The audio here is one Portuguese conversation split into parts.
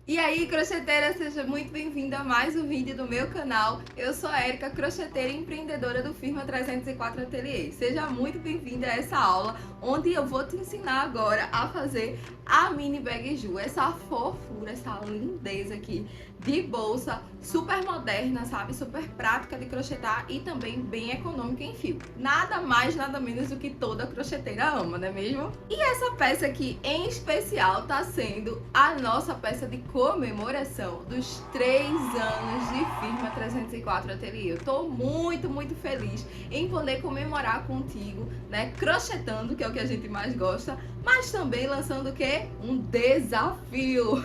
E aí, crocheteira, seja muito bem-vinda a mais um vídeo do meu canal. Eu sou a Érica, crocheteira e empreendedora do Firma 304 Ateliê. Seja muito bem-vinda a essa aula, onde eu vou te ensinar agora a fazer a mini bag Ju, essa fofura, essa lindeza aqui de bolsa, super moderna, sabe? Super prática de crochetar e também bem econômica em fio. Nada mais, nada menos do que toda crocheteira ama, não é mesmo? E essa peça aqui, em especial, tá sendo a nossa peça de comemoração dos 3 anos de Firma 304 Ateliê. Eu tô muito feliz em poder comemorar contigo, né? Crochetando, que é o que a gente mais gosta, mas também lançando o quê? Um desafio!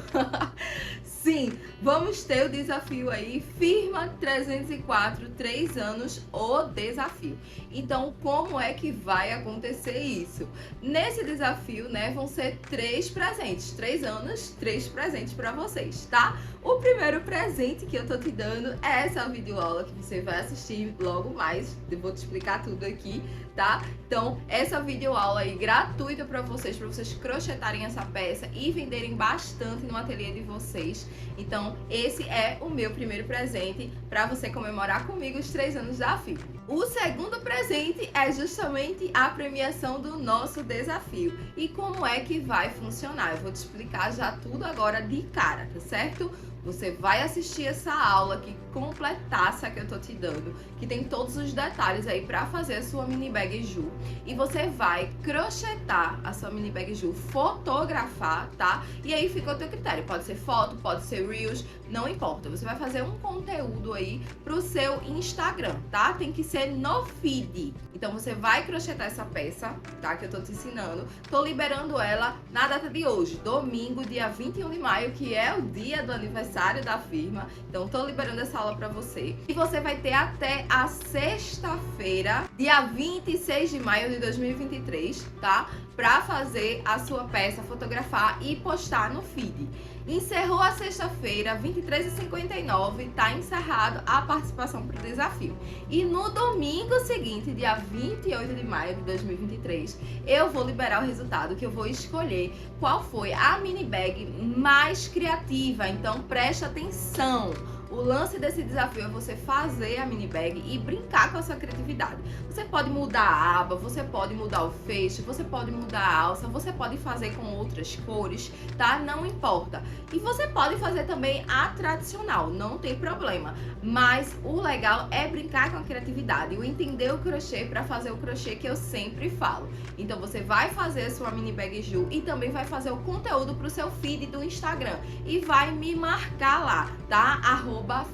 Sim, vamos ter o desafio aí, Firma 304, 3 anos, o desafio. Então, como é que vai acontecer isso? Nesse desafio, né, vão ser 3 presentes, 3 anos, 3 presentes para vocês, tá? O primeiro presente que eu tô te dando é essa videoaula que você vai assistir logo mais, eu vou te explicar tudo aqui, tá? Então, essa videoaula aí gratuita para vocês crochetarem essa peça e venderem bastante no ateliê de vocês. Então, esse é o meu primeiro presente para você comemorar comigo os 3 anos da FIP. O segundo presente é justamente a premiação do nosso desafio. E como é que vai funcionar? Eu vou te explicar já tudo agora de cara, tá certo? Você vai assistir essa aula que completaça que eu tô te dando, que tem todos os detalhes aí pra fazer a sua mini bag Ju. E você vai crochetar a sua mini bag Ju, fotografar, tá? E aí fica o teu critério, pode ser foto, pode ser reels, não importa. Você vai fazer um conteúdo aí pro seu Instagram, tá? Tem que ser no feed. Então você vai crochetar essa peça, tá? Que eu tô te ensinando. Tô liberando ela na data de hoje, domingo, dia 21 de maio, que é o dia do aniversário da firma. Então tô liberando essa aula pra você. E você vai ter até a sexta-feira, dia 26 de maio de 2023, tá? Pra fazer a sua peça, fotografar e postar no feed. Encerrou a sexta-feira, 23h59, tá encerrado a participação para o desafio. E no domingo seguinte, dia 28 de maio de 2023, eu vou liberar o resultado, que eu vou escolher qual foi a mini bag mais criativa. Então preste atenção. O lance desse desafio é você fazer a mini bag e brincar com a sua criatividade. Você pode mudar a aba, você pode mudar o feixe, você pode mudar a alça, você pode fazer com outras cores, tá? Não importa. E você pode fazer também a tradicional, não tem problema. Mas o legal é brincar com a criatividade e entender o crochê para fazer o crochê que eu sempre falo. Então você vai fazer a sua mini bag Ju e também vai fazer o conteúdo para o seu feed do Instagram e vai me marcar lá, tá?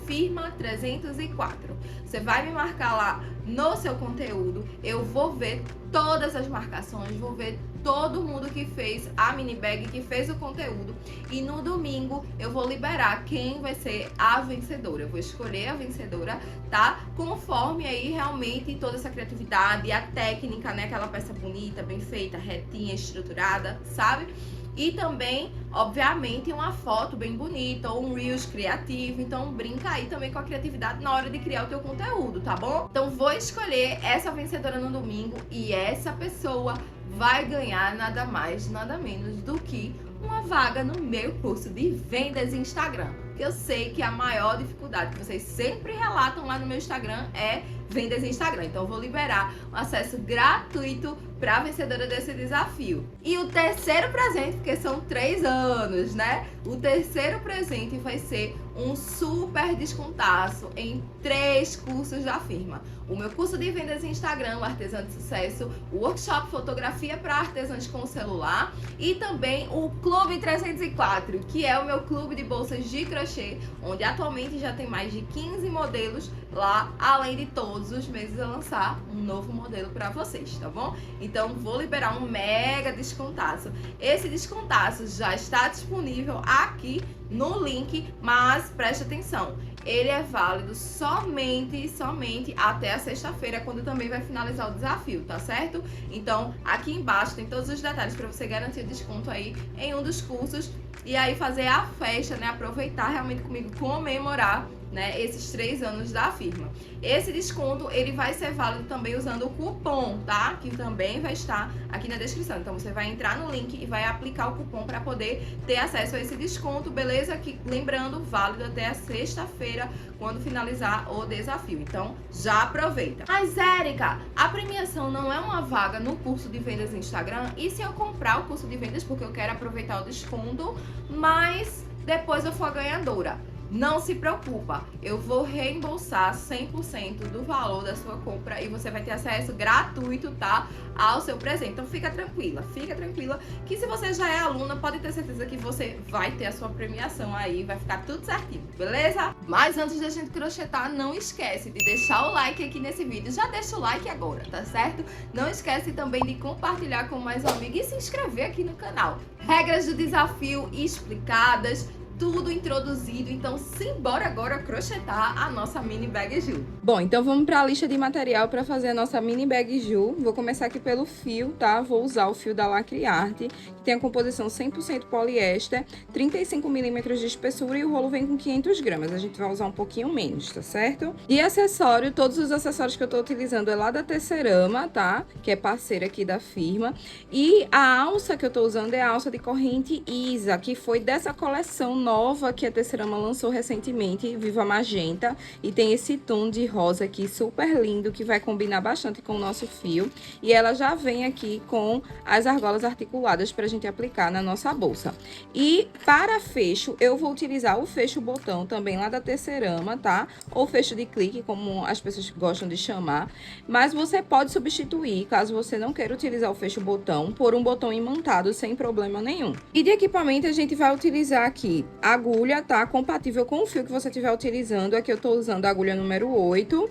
Firma 304. Você vai me marcar lá no seu conteúdo, eu vou ver todas as marcações, vou ver todo mundo que fez a mini bag, que fez o conteúdo, e no domingo eu vou liberar quem vai ser a vencedora. Eu vou escolher a vencedora, tá? Conforme aí realmente toda essa criatividade, a técnica, né? Aquela peça bonita, bem feita, retinha, estruturada, sabe? E também, obviamente, uma foto bem bonita ou um Reels criativo. Então brinca aí também com a criatividade na hora de criar o teu conteúdo, tá bom? Então vou escolher essa vencedora no domingo e essa pessoa vai ganhar nada mais, nada menos do que uma vaga no meu curso de vendas em Instagram. Eu sei que a maior dificuldade que vocês sempre relatam lá no meu Instagram é vendas em Instagram. Então eu vou liberar um acesso gratuito para a vencedora desse desafio. E o terceiro presente, porque são 3 anos, né? O terceiro presente vai ser um super descontaço em 3 cursos da firma. O meu curso de vendas em Instagram, o Artesã de Sucesso, o workshop Fotografia para Artesãs com Celular e também o Clube 304, que é o meu clube de bolsas de crochê, onde atualmente já tem mais de 15 modelos lá, além de todos os meses eu lançar um novo modelo para vocês, tá bom? Então vou liberar um mega descontaço. Esse descontaço já está disponível aqui no link, mas preste atenção, ele é válido somente até a sexta-feira, quando também vai finalizar o desafio, tá certo? Então aqui embaixo tem todos os detalhes para você garantir o desconto aí em um dos cursos e aí fazer a festa, né? Aproveitar realmente comigo, comemorar né, esses 3 anos da firma. Esse desconto, ele vai ser válido também usando o cupom, tá? Que também vai estar aqui na descrição. Então, você vai entrar no link e vai aplicar o cupom para poder ter acesso a esse desconto, beleza? Que, lembrando, válido até a sexta-feira, quando finalizar o desafio. Então, já aproveita. Mas, Érica, a premiação não é uma vaga no curso de vendas no Instagram? E se eu comprar o curso de vendas porque eu quero aproveitar o desconto, mas depois eu for a ganhadora? Não se preocupa, eu vou reembolsar 100% do valor da sua compra e você vai ter acesso gratuito, tá, ao seu presente. Então fica tranquila que se você já é aluna, pode ter certeza que você vai ter a sua premiação aí, vai ficar tudo certinho, beleza? Mas antes da gente crochetar, não esquece de deixar o like aqui nesse vídeo, já deixa o like agora, tá certo? Não esquece também de compartilhar com mais um amigo e se inscrever aqui no canal. Regras do desafio explicadas, tudo introduzido, então simbora agora crochetar a nossa mini bag Ju. Bom, então vamos para a lista de material para fazer a nossa mini bag Ju. Vou começar aqui pelo fio, tá? Vou usar o fio da Lacre Art, que tem a composição 100% poliéster, 35 milímetros de espessura e o rolo vem com 500 gramas. A gente vai usar um pouquinho menos, tá certo? De acessório, todos os acessórios que eu tô utilizando é lá da Tesserama, tá? Que é parceira aqui da firma. E a alça que eu tô usando é a alça de corrente Isa, que foi dessa coleção nova que a Tesserama lançou recentemente, Viva Magenta, e tem esse tom de rosa aqui super lindo que vai combinar bastante com o nosso fio, e ela já vem aqui com as argolas articuladas pra gente aplicar na nossa bolsa. E para fecho, eu vou utilizar o fecho botão também lá da Tesserama, tá? Ou fecho de clique, como as pessoas gostam de chamar, mas você pode substituir, caso você não queira utilizar o fecho botão, por um botão imantado sem problema nenhum. E de equipamento a gente vai utilizar aqui a agulha, tá? Compatível com o fio que você estiver utilizando. Aqui eu tô usando a agulha número 8.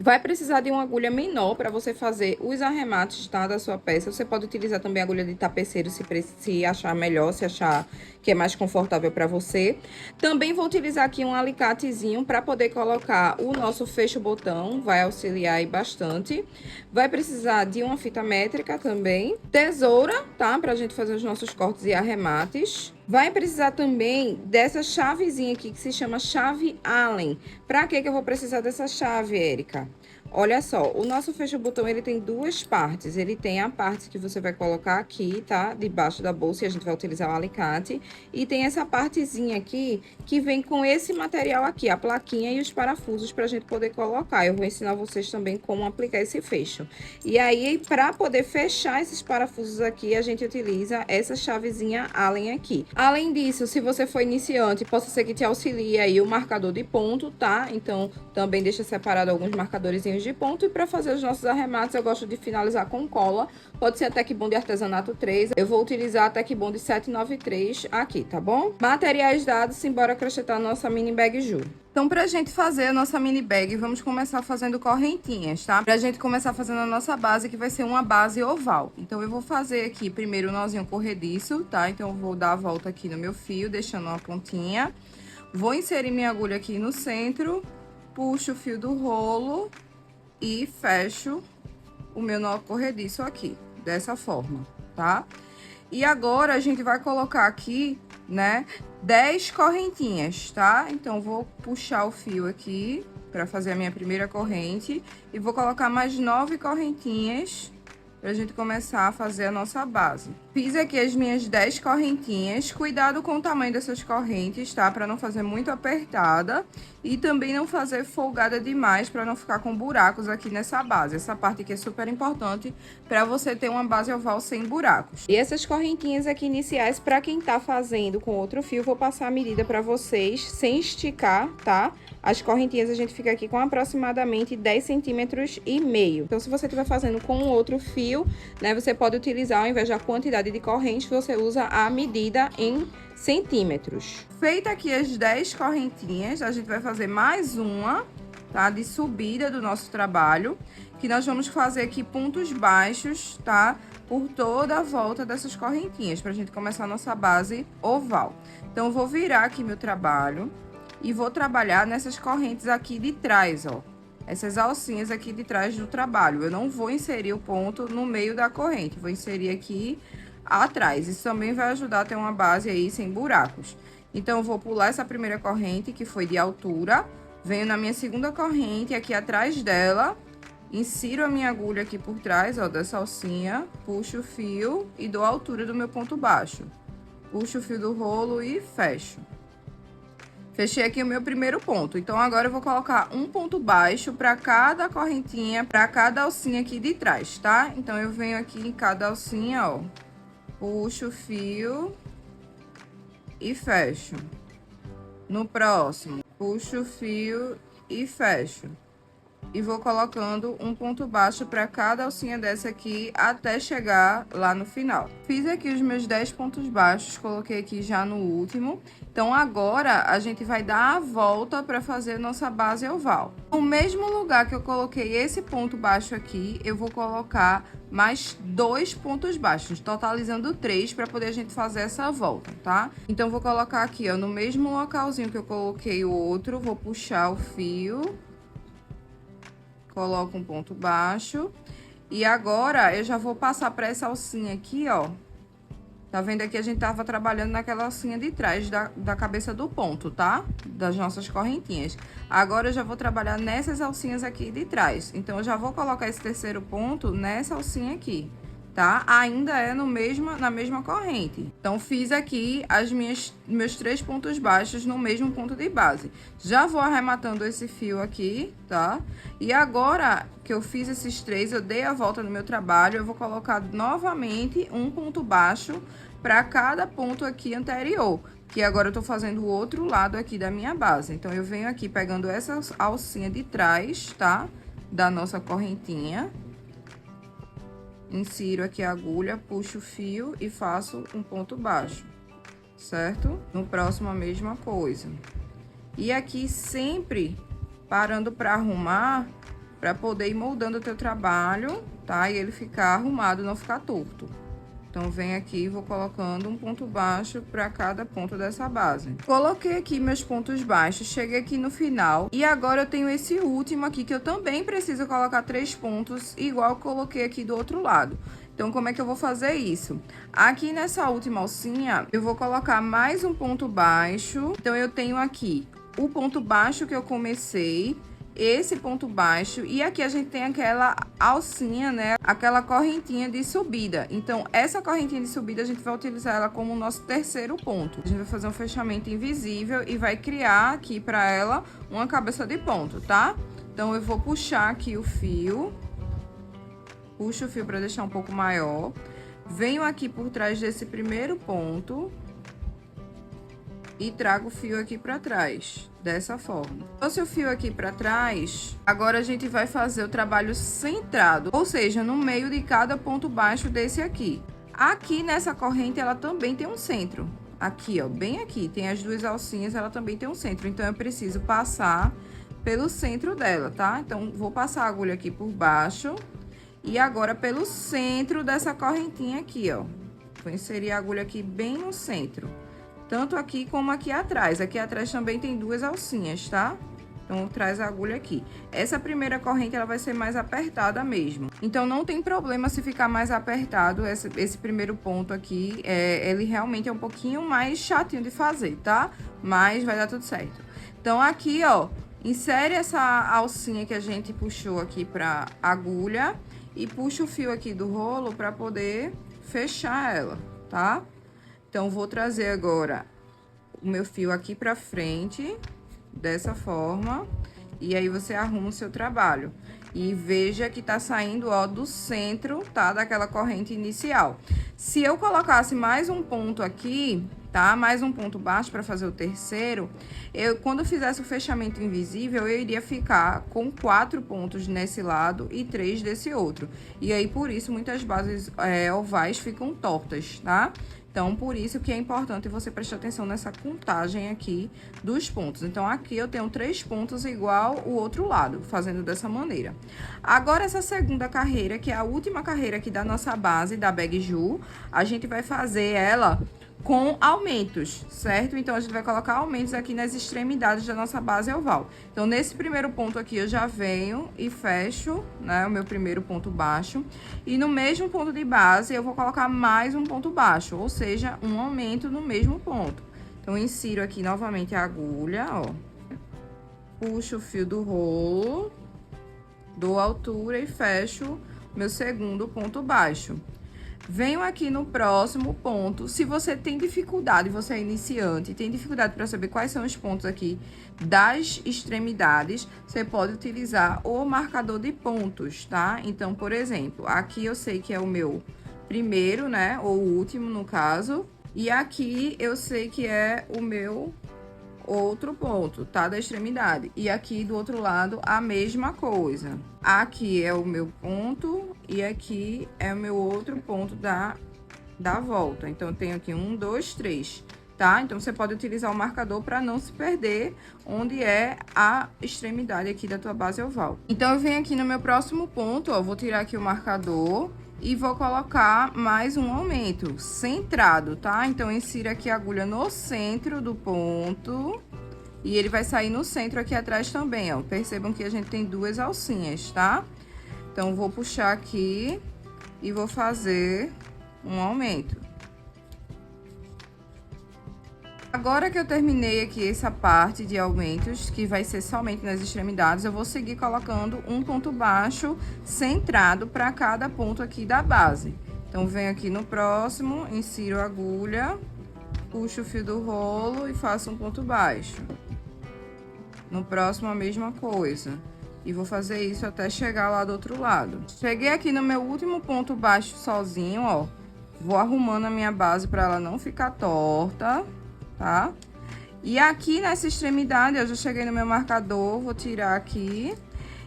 Vai precisar de uma agulha menor para você fazer os arremates, tá, da sua peça. Você pode utilizar também a agulha de tapeceiro se achar melhor, se achar que é mais confortável para você. Também vou utilizar aqui um alicatezinho para poder colocar o nosso fecho botão, vai auxiliar aí bastante. Vai precisar de uma fita métrica também, tesoura, tá, pra gente fazer os nossos cortes e arremates. Vai precisar também dessa chavezinha aqui, que se chama chave Allen. Pra que eu vou precisar dessa chave, Érica? Olha só, o nosso fecho-botão, ele tem duas partes. Ele tem a parte que você vai colocar aqui, tá? Debaixo da bolsa, e a gente vai utilizar o alicate. E tem essa partezinha aqui, que vem com esse material aqui, a plaquinha e os parafusos pra gente poder colocar. Eu vou ensinar vocês também como aplicar esse fecho. E aí, pra poder fechar esses parafusos aqui, a gente utiliza essa chavezinha Allen aqui. Além disso, se você for iniciante, possa ser que te auxilie aí o marcador de ponto, tá? Então, também deixa separado alguns marcadores de ponto. E para fazer os nossos arremates, eu gosto de finalizar com cola. Pode ser a Tec Bond Artesanato 3. Eu vou utilizar a Tec Bond 793 aqui, tá bom? Materiais dados, simbora crochetar a nossa mini bag Ju. Então, pra gente fazer a nossa mini bag, vamos começar fazendo correntinhas, tá? Pra gente começar fazendo a nossa base, que vai ser uma base oval. Então, eu vou fazer aqui primeiro o nozinho corrediço, tá? Então, eu vou dar a volta aqui no meu fio, deixando uma pontinha. Vou inserir minha agulha aqui no centro, puxo o fio do rolo e fecho o meu nó corrediço aqui, dessa forma, tá? E agora, a gente vai colocar aqui, né, 10 correntinhas, tá? Então, vou puxar o fio aqui pra fazer a minha primeira corrente e vou colocar mais 9 correntinhas pra gente começar a fazer a nossa base. Fiz aqui as minhas 10 correntinhas. Cuidado com o tamanho dessas correntes, tá? Pra não fazer muito apertada e também não fazer folgada demais pra não ficar com buracos aqui nessa base. Essa parte aqui é super importante pra você ter uma base oval sem buracos. E essas correntinhas aqui iniciais, pra quem tá fazendo com outro fio, vou passar a medida pra vocês sem esticar, tá? As correntinhas a gente fica aqui com aproximadamente 10,5 centímetros. Então, se você estiver fazendo com outro fio, né, você pode utilizar, ao invés da quantidade de corrente, você usa a medida em centímetros. Feita aqui as 10 correntinhas, a gente vai fazer mais uma, tá? De subida do nosso trabalho, que nós vamos fazer aqui pontos baixos, tá? Por toda a volta dessas correntinhas, pra gente começar a nossa base oval. Então, eu vou virar aqui meu trabalho e vou trabalhar nessas correntes aqui de trás, ó. Essas alcinhas aqui de trás do trabalho. Eu não vou inserir o ponto no meio da corrente, vou inserir aqui atrás. Isso também vai ajudar a ter uma base aí sem buracos. Então, eu vou pular essa primeira corrente, que foi de altura, venho na minha segunda corrente, aqui atrás dela, insiro a minha agulha aqui por trás, ó, dessa alcinha, puxo o fio e dou a altura do meu ponto baixo. Puxo o fio do rolo e fecho. Fechei aqui o meu primeiro ponto. Então, agora eu vou colocar um ponto baixo para cada correntinha, para cada alcinha aqui de trás, tá? Então, eu venho aqui em cada alcinha, ó, puxo o fio e fecho. No próximo, puxo o fio e fecho. E vou colocando um ponto baixo para cada alcinha dessa aqui até chegar lá no final. Fiz aqui os meus 10 pontos baixos, coloquei aqui já no último. Então, agora a gente vai dar a volta para fazer nossa base oval. No mesmo lugar que eu coloquei esse ponto baixo aqui, eu vou colocar mais 2 pontos baixos, totalizando 3 para poder a gente fazer essa volta, tá? Então, vou colocar aqui, ó, no mesmo localzinho que eu coloquei o outro, vou puxar o fio. Coloco um ponto baixo. E agora, eu já vou passar para essa alcinha aqui, ó. Tá vendo aqui? A gente tava trabalhando naquela alcinha de trás da cabeça do ponto, tá? Das nossas correntinhas. Agora, eu já vou trabalhar nessas alcinhas aqui de trás. Então, eu já vou colocar esse terceiro ponto nessa alcinha aqui, tá? Ainda é na mesma corrente. Então, fiz aqui meus 3 pontos baixos no mesmo ponto de base. Já vou arrematando esse fio aqui, tá? E agora que eu fiz esses 3, eu dei a volta no meu trabalho, eu vou colocar novamente um ponto baixo para cada ponto aqui anterior. Que agora eu tô fazendo o outro lado aqui da minha base. Então, eu venho aqui pegando essa alcinha de trás, tá? Da nossa correntinha. Insiro aqui a agulha, puxo o fio e faço um ponto baixo, certo? No próximo, a mesma coisa. E aqui sempre parando para arrumar, para poder ir moldando o teu trabalho, tá? E ele ficar arrumado, não ficar torto. Então, vem aqui e vou colocando um ponto baixo para cada ponto dessa base. Coloquei aqui meus pontos baixos, cheguei aqui no final. E agora eu tenho esse último aqui, que eu também preciso colocar 3 pontos, igual eu coloquei aqui do outro lado. Então, como é que eu vou fazer isso? Aqui nessa última alcinha, eu vou colocar mais um ponto baixo. Então, eu tenho aqui o ponto baixo que eu comecei, esse ponto baixo, e aqui a gente tem aquela alcinha, né, aquela correntinha de subida. Então, essa correntinha de subida a gente vai utilizar ela como o nosso terceiro ponto. A gente vai fazer um fechamento invisível e vai criar aqui para ela uma cabeça de ponto, tá? Então, eu vou puxar aqui o fio, puxo o fio para deixar um pouco maior, venho aqui por trás desse primeiro ponto e trago o fio aqui para trás, dessa forma. Trouxe o fio aqui para trás, agora a gente vai fazer o trabalho centrado, ou seja, no meio de cada ponto baixo desse aqui. Aqui nessa corrente, ela também tem um centro. Aqui, ó, bem aqui, tem as duas alcinhas, ela também tem um centro. Então, eu preciso passar pelo centro dela, tá? Então, vou passar a agulha aqui por baixo e agora pelo centro dessa correntinha aqui, ó. Vou inserir a agulha aqui bem no centro. Tanto aqui como aqui atrás. Aqui atrás também tem duas alcinhas, tá? Então, traz a agulha aqui. Essa primeira corrente, ela vai ser mais apertada mesmo. Então, não tem problema se ficar mais apertado esse primeiro ponto aqui. Ele realmente é um pouquinho mais chatinho de fazer, tá? Mas vai dar tudo certo. Então, aqui, ó, insere essa alcinha que a gente puxou aqui pra agulha e puxa o fio aqui do rolo pra poder fechar ela, tá? Então, vou trazer agora o meu fio aqui pra frente, dessa forma, e aí você arruma o seu trabalho. E veja que tá saindo, ó, do centro, tá? Daquela corrente inicial. Se eu colocasse mais um ponto aqui, tá? Mais um ponto baixo para fazer o terceiro, quando eu fizesse o fechamento invisível, eu iria ficar com 4 pontos nesse lado e 3 desse outro. E aí, por isso, muitas bases ovais ficam tortas, tá? Então, por isso que é importante você prestar atenção nessa contagem aqui dos pontos. Então, aqui eu tenho 3 pontos igual o outro lado, fazendo dessa maneira. Agora, essa segunda carreira, que é a última carreira aqui da nossa base, da Bag Ju, a gente vai fazer ela com aumentos, certo? Então, a gente vai colocar aumentos aqui nas extremidades da nossa base oval. Então, nesse primeiro ponto aqui, eu já venho e fecho, né, o meu primeiro ponto baixo. E no mesmo ponto de base, eu vou colocar mais um ponto baixo, ou seja, um aumento no mesmo ponto. Então, insiro aqui novamente a agulha, ó. Puxo o fio do rolo, dou altura e fecho meu segundo ponto baixo. Venho aqui no próximo ponto. Se você tem dificuldade, você é iniciante, tem dificuldade para saber quais são os pontos aqui das extremidades, você pode utilizar o marcador de pontos, tá? Então, por exemplo, aqui eu sei que é o meu primeiro, né? Ou o último, no caso. E aqui eu sei que é o meu outro ponto, tá? Da extremidade. E aqui do outro lado, a mesma coisa. Aqui é o meu ponto e aqui é o meu outro ponto da volta. Então, eu tenho aqui 1, 2, 3, tá? Então, você pode utilizar o marcador para não se perder onde é a extremidade aqui da tua base oval. Então, eu venho aqui no meu próximo ponto, ó, vou tirar aqui o marcador e vou colocar mais um aumento centrado, tá? Então, insira aqui a agulha no centro do ponto e ele vai sair no centro aqui atrás também, ó. Percebam que a gente tem duas alcinhas, tá? Então, vou puxar aqui e vou fazer um aumento. Agora que eu terminei aqui essa parte de aumentos, que vai ser somente nas extremidades, eu vou seguir colocando um ponto baixo centrado para cada ponto aqui da base. Então, venho aqui no próximo, insiro a agulha, puxo o fio do rolo e faço um ponto baixo. No próximo, a mesma coisa. E vou fazer isso até chegar lá do outro lado. Cheguei aqui no meu último ponto baixo sozinho, ó. Vou arrumando a minha base para ela não ficar torta, tá? E aqui nessa extremidade, eu já cheguei no meu marcador, vou tirar aqui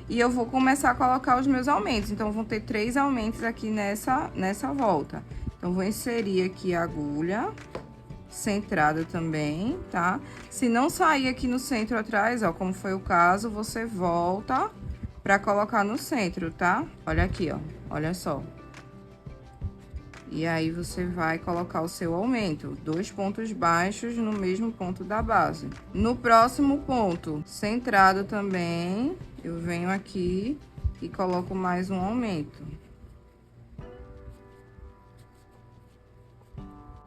e eu vou começar a colocar os meus aumentos. Então, vão ter 3 aumentos aqui nessa volta. Então, vou inserir aqui a agulha centrada também, tá? Se não sair aqui no centro atrás, ó, como foi o caso, você volta pra colocar no centro, tá? Olha aqui, ó, olha só. E aí, você vai colocar o seu aumento, 2 pontos baixos no mesmo ponto da base. No próximo ponto, centrado também, eu venho aqui e coloco mais um aumento.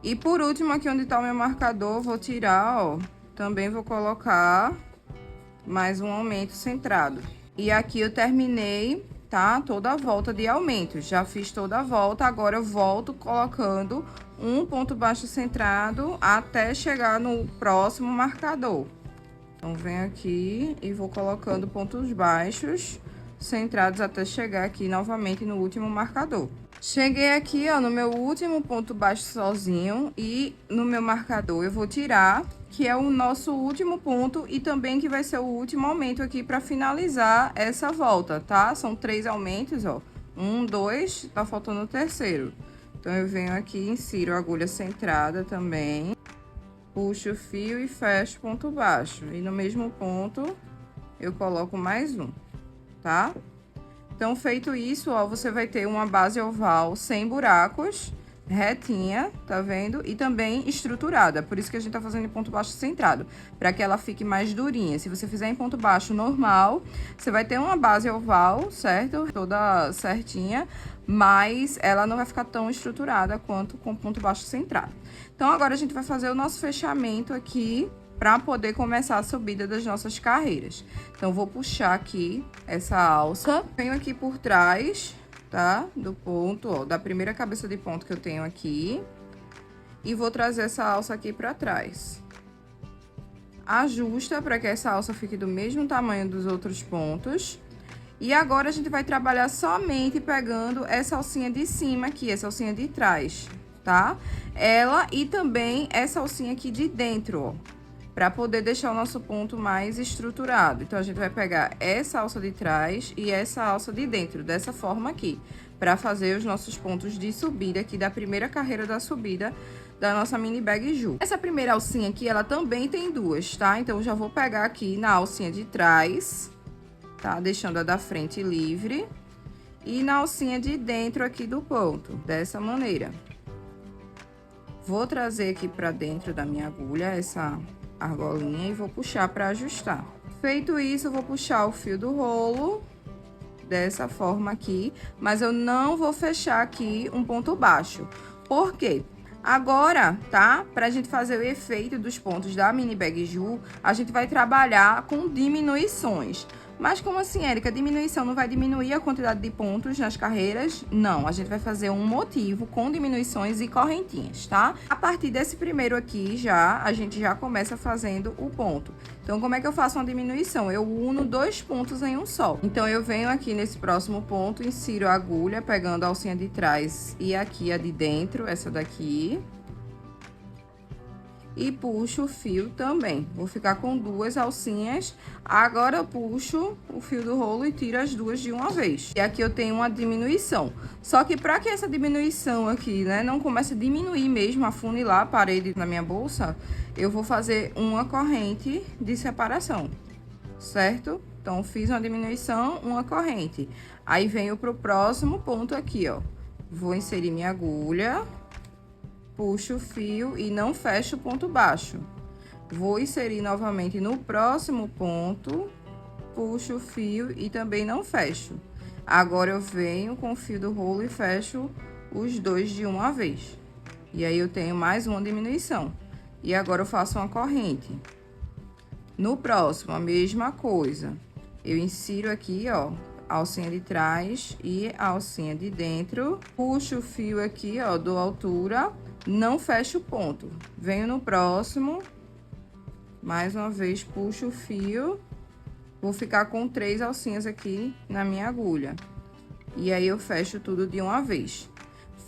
E por último, aqui onde tá o meu marcador, vou tirar, ó, também vou colocar mais um aumento centrado. E aqui eu terminei, tá? Toda a volta de aumentos. Já fiz toda a volta, agora eu volto colocando um ponto baixo centrado até chegar no próximo marcador. Então, venho aqui e vou colocando pontos baixos centrados até chegar aqui novamente no último marcador. Cheguei aqui, ó, no meu último ponto baixo sozinho e no meu marcador eu vou tirar, que é o nosso último ponto e também que vai ser o último aumento aqui para finalizar essa volta, tá? São 3 aumentos, ó. 1, 2, tá faltando o terceiro. Então, eu venho aqui, insiro a agulha centrada também, puxo o fio e fecho ponto baixo. E no mesmo ponto, eu coloco mais um, tá? Então, feito isso, ó, você vai ter uma base oval sem buracos, retinha, tá vendo? E também estruturada, por isso que a gente tá fazendo em ponto baixo centrado, para que ela fique mais durinha. Se você fizer em ponto baixo normal, você vai ter uma base oval, certo? Toda certinha, mas ela não vai ficar tão estruturada quanto com ponto baixo centrado. Então, agora a gente vai fazer o nosso fechamento aqui, para poder começar a subida das nossas carreiras. Então, vou puxar aqui essa alça, venho aqui por trás, tá? Do ponto, ó, da primeira cabeça de ponto que eu tenho aqui. E vou trazer essa alça aqui pra trás. Ajusta para que essa alça fique do mesmo tamanho dos outros pontos. E agora, a gente vai trabalhar somente pegando essa alcinha de cima aqui, essa alcinha de trás, tá? Ela e também essa alcinha aqui de dentro, ó, para poder deixar o nosso ponto mais estruturado. Então, a gente vai pegar essa alça de trás e essa alça de dentro, dessa forma aqui, para fazer os nossos pontos de subida aqui da primeira carreira da subida da nossa mini bag Ju. Essa primeira alcinha aqui, ela também tem duas, tá? Então, eu já vou pegar aqui na alcinha de trás, tá? Deixando a da frente livre. E na alcinha de dentro aqui do ponto, dessa maneira. Vou trazer aqui para dentro da minha agulha essa argolinha e vou puxar para ajustar. Feito isso, eu vou puxar o fio do rolo dessa forma aqui, mas eu não vou fechar aqui um ponto baixo. Por quê? Agora, tá? Pra gente fazer o efeito dos pontos da mini bag Ju, a gente vai trabalhar com diminuições. Mas como assim, Érica? Diminuição não vai diminuir a quantidade de pontos nas carreiras? Não, a gente vai fazer um motivo com diminuições e correntinhas, tá? A partir desse primeiro aqui, a gente já começa fazendo o ponto. Então, como é que eu faço uma diminuição? Eu uno 2 pontos em um só. Então, eu venho aqui nesse próximo ponto, insiro a agulha, pegando a alcinha de trás e aqui a de dentro, essa daqui. E puxo o fio também. Vou ficar com 2 alcinhas. Agora eu puxo o fio do rolo e tiro as 2 de uma vez. E aqui eu tenho uma diminuição. Só que para que essa diminuição aqui, né, não comece a diminuir mesmo, afunilar a parede na minha bolsa, eu vou fazer uma corrente de separação, certo? Então, fiz uma diminuição, uma corrente. Aí, venho pro próximo ponto aqui, ó. Vou inserir minha agulha, puxo o fio e não fecho o ponto baixo. Vou inserir novamente no próximo ponto, puxo o fio e também não fecho. Agora, eu venho com o fio do rolo e fecho os 2 de uma vez. E aí, eu tenho mais uma diminuição. E agora, eu faço uma corrente. No próximo, a mesma coisa. Eu insiro aqui, ó, a alcinha de trás e a alcinha de dentro. Puxo o fio aqui, ó, dou altura. Não fecho o ponto. Venho no próximo. Mais uma vez, puxo o fio. Vou ficar com 3 alcinhas aqui na minha agulha. E aí, eu fecho tudo de uma vez.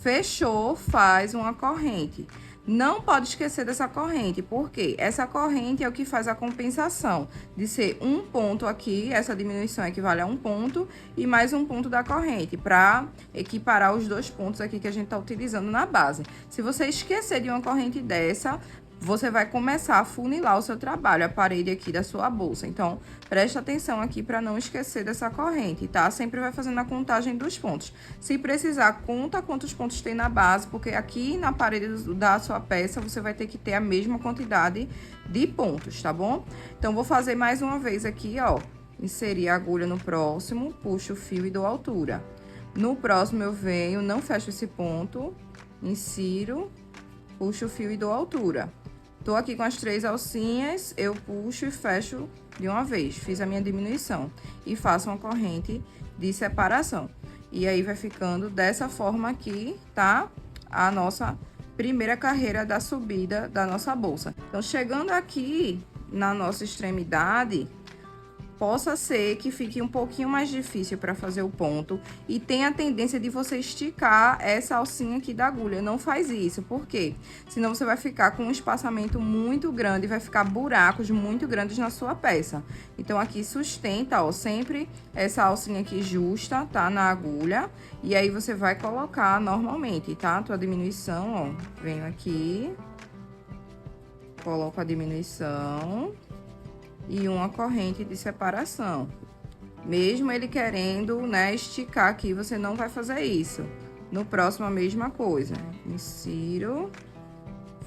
Fechou, faz uma corrente. Não pode esquecer dessa corrente, porque essa corrente é o que faz a compensação de ser um ponto aqui, essa diminuição equivale a um ponto, e mais um ponto da corrente, para equiparar os 2 pontos aqui que a gente tá utilizando na base. Se você esquecer de uma corrente dessa, você vai começar a funilar o seu trabalho, a parede aqui da sua bolsa. Então, preste atenção aqui para não esquecer dessa corrente, tá? Sempre vai fazendo a contagem dos pontos. Se precisar, conta quantos pontos tem na base, porque aqui na parede da sua peça, você vai ter que ter a mesma quantidade de pontos, tá bom? Então, vou fazer mais uma vez aqui, ó. Inserir a agulha no próximo, puxo o fio e dou altura. No próximo, eu venho, não fecho esse ponto, insiro, puxo o fio e dou altura. Tô aqui com as 3 alcinhas, eu puxo e fecho de uma vez. Fiz a minha diminuição e faço uma corrente de separação. E aí, vai ficando dessa forma aqui, tá? A nossa primeira carreira da subida da nossa bolsa. Então, chegando aqui na nossa extremidade, possa ser que fique um pouquinho mais difícil para fazer o ponto e tem a tendência de você esticar essa alcinha aqui da agulha. Não faz isso, por quê? Senão você vai ficar com um espaçamento muito grande, vai ficar buracos muito grandes na sua peça. Então, aqui sustenta, ó, sempre essa alcinha aqui justa, tá? Na agulha. E aí, você vai colocar normalmente, tá? Tua diminuição, ó, venho aqui, coloco a diminuição e uma corrente de separação. Mesmo ele querendo, né, esticar aqui, você não vai fazer isso. No próximo, a mesma coisa. Insiro,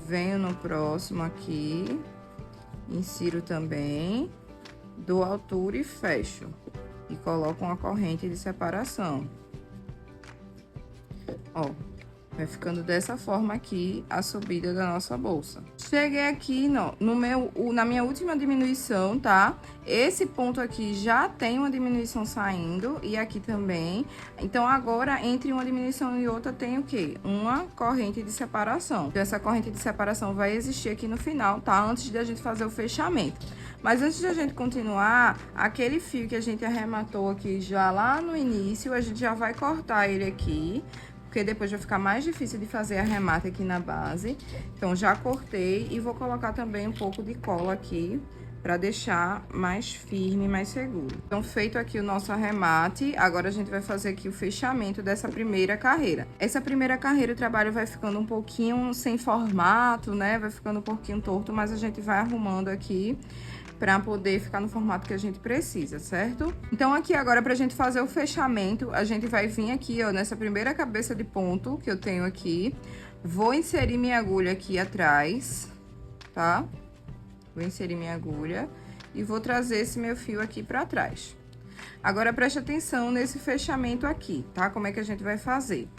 venho no próximo aqui, insiro também, dou altura e fecho. E coloco uma corrente de separação. Ó, vai ficando dessa forma aqui a subida da nossa bolsa. Cheguei aqui na minha última diminuição, tá? Esse ponto aqui já tem uma diminuição saindo e aqui também. Então, agora, entre uma diminuição e outra, tem o quê? Uma corrente de separação. Então, essa corrente de separação vai existir aqui no final, tá? Antes de a gente fazer o fechamento. Mas antes de a gente continuar, aquele fio que a gente arrematou aqui já lá no início, a gente já vai cortar ele aqui, porque depois vai ficar mais difícil de fazer arremate aqui na base. Então, já cortei e vou colocar também um pouco de cola aqui, para deixar mais firme, mais seguro. Então, feito aqui o nosso arremate, agora a gente vai fazer aqui o fechamento dessa primeira carreira. Essa primeira carreira, o trabalho vai ficando um pouquinho sem formato, né? Vai ficando um pouquinho torto, mas a gente vai arrumando aqui para poder ficar no formato que a gente precisa, certo? Então, aqui agora, pra gente fazer o fechamento, a gente vai vir aqui, ó, nessa primeira cabeça de ponto que eu tenho aqui. Vou inserir minha agulha aqui atrás, tá? Vou inserir minha agulha e vou trazer esse meu fio aqui pra trás. Agora, preste atenção nesse fechamento aqui, tá? Como é que a gente vai fazer?